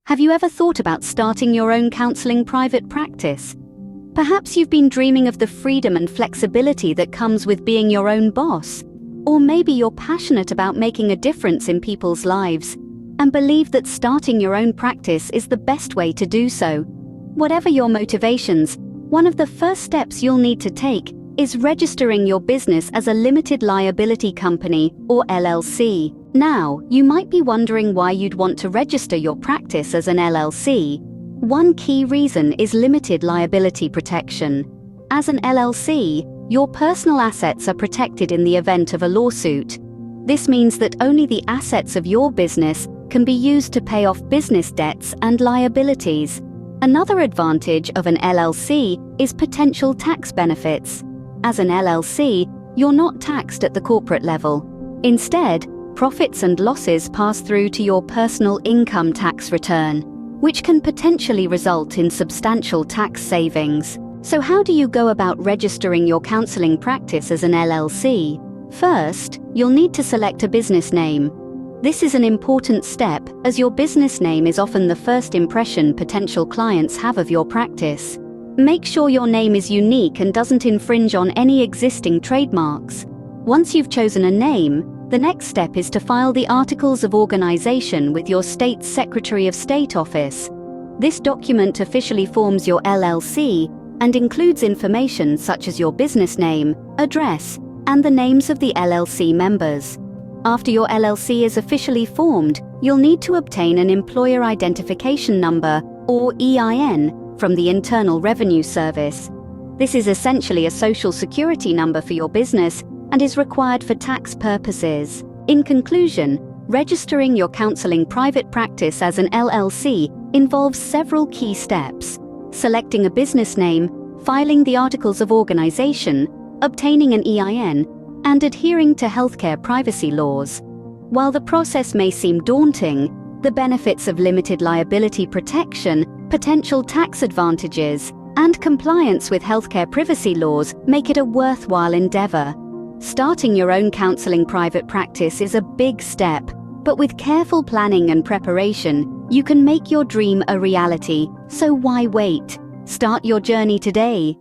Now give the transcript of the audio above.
Have you ever thought about starting your own counseling private practice? Perhaps you've been dreaming of the freedom and flexibility that comes with being your own boss. Or maybe you're passionate about making a difference in people's lives and believe that starting your own practice is the best way to do so. Whatever your motivations, one of the first steps you'll need to take is registering your business as a limited liability company, or LLC. Now, you might be wondering why you'd want to register your practice as an LLC. One key reason is limited liability protection. As an LLC, your personal assets are protected in the event of a lawsuit. This means that only the assets of your business can be used to pay off business debts and liabilities. Another advantage of an LLC is potential tax benefits. As an LLC, you're not taxed at the corporate level. Instead, profits and losses pass through to your personal income tax return, which can potentially result in substantial tax savings. So how do you go about registering your counseling practice as an LLC? First, you'll need to select a business name. This is an important step, as your business name is often the first impression potential clients have of your practice. Make sure your name is unique and doesn't infringe on any existing trademarks. Once you've chosen a name, the next step is to file the Articles of Organization with your state's Secretary of State office. This document officially forms your LLC and includes information such as your business name, address, and the names of the LLC members. After your LLC is officially formed, you'll need to obtain an Employer Identification Number, or EIN, from the Internal Revenue Service. This is essentially a social security number for your business and is required for tax purposes. In conclusion, registering your counseling private practice as an LLC involves several key steps: selecting a business name, filing the Articles of Organization, obtaining an EIN, and adhering to healthcare privacy laws. While the process may seem daunting, the benefits of limited liability protection, potential tax advantages, and compliance with healthcare privacy laws make it a worthwhile endeavor. Starting your own counseling private practice is a big step, but with careful planning and preparation, you can make your dream a reality. So why wait? Start your journey today.